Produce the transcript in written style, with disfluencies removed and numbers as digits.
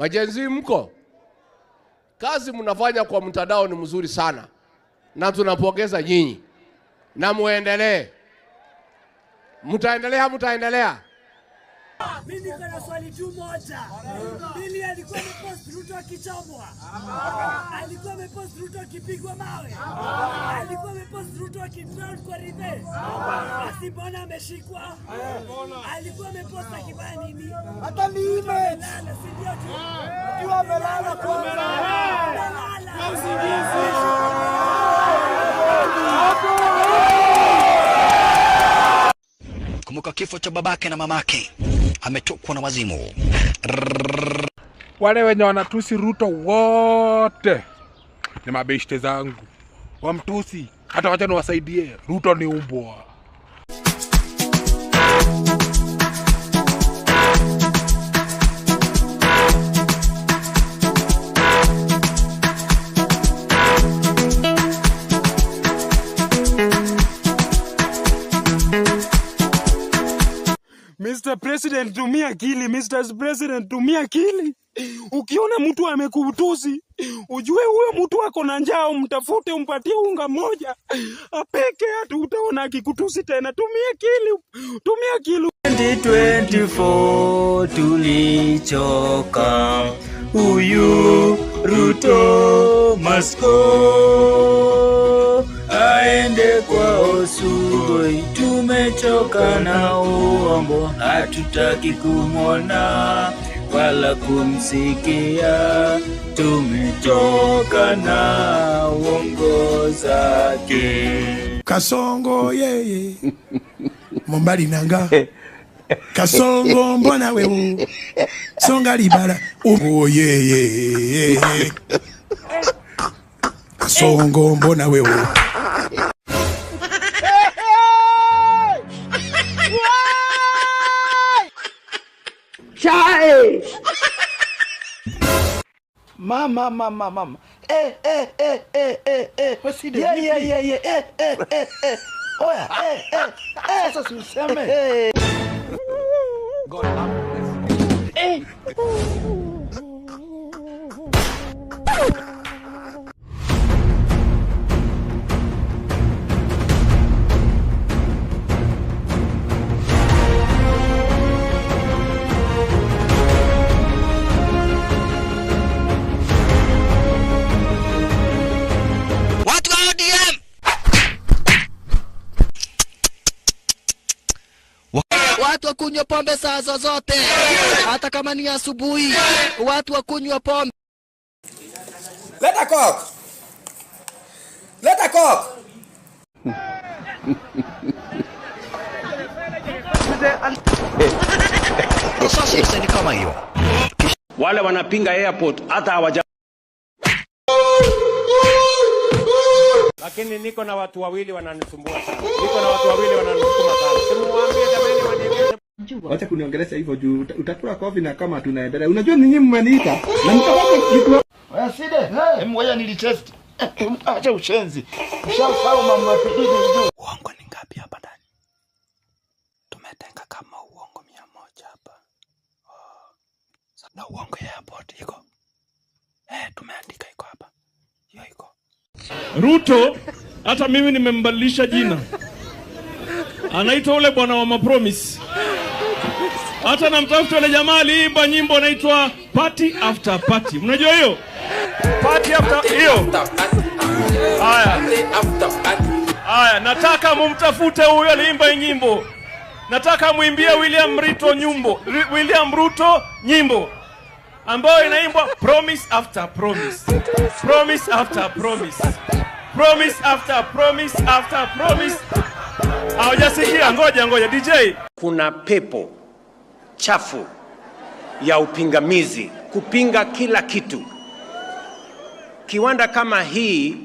Majenzi mko? Kazi mnafanya kwa mtandao ni mzuri sana. Na tunapongeza nyinyi. Na muendelee. Mtaendelea? Mimi niko na swali tu moja. Mimi alikuwa amepost Ruto akichomwa. Alikuwa amepost Ruto akipigwa mawe. Alikuwa amepost Ruto akidrown kwa river. Basi mbona ameshikwa? Alikuwa amepost akifanya nini? Hata mimi lala si ndio tu. Akiwa amelala kwa Kumbuka kifo cha babake na mamake, ametokwa na wazimu. Wale wenye wanatusi Ruto wote ni mabeshte zangu. Wamtusi, hata wacha niwasaidie. Ruto ni umbwa. Mr. President, tumia akili. Mr. President, tumia akili. Ukiona mtu amekutusi, ujue huyo mtu ako na njaa, umtafute, umpatie unga moja. Apeke hata utaona akikutusi tena. Tumia akili. 2024 tulichoka. Huyu Ruto must go. Aende kwa Osugoi. Tumechoka na uongo, hatutaki kumwona wala kumsikia. Tumechoka na uongo zake. Kasongo yeye Mombali nanga Kasongo mbona wewe Songa libala oh yeye Kasongo mbona wewe Chai. Mama. Oya, sasa si useme. God have mercy. Watu wakunywa pombe saa zozote, hata kama ni asubuhi. Watu wakunywa pombe. Let a cock. Sasa ni kama hiyo. Wale wanapinga airport hata hawaja. Lakini niko na watu wawili wananisumbua sana. Simuambie jamani wanieleze. Wacha kuniongelesha hivyo juu utakula kofi na kama tunaendelea. Unajua ninyi mmeniita na mtawapa kitu. Wewe side, ngoja nilitest. Acha ushenzi. Ushafahamu mama pididi juu. Uongo ni ngapi hapa ndani? Tumetenga kama uongo 100 hapa. Na uongo ya airport iko. Tumeandika iko hapa. Hiyo iko. Ruto, hata mimi nimembadilisha jina. Anaitwa ule bwana wa mapromise. Hata namtafuta yule jamaa aliimba nyimbo inaitwa Party After Party. Mnajua hiyo? Party After hiyo. Haya, nataka mumtafute huyo aliimba nyimbo. Nataka muimbie William Ruto nyimbo ambayo inaimbwa Promise After Promise. Promise After Promise. Promise After Promise After Promise. Hawajasikia, ngoja DJ. Kuna pepo chafu ya upingamizi, kupinga kila kitu. Kiwanda kama hii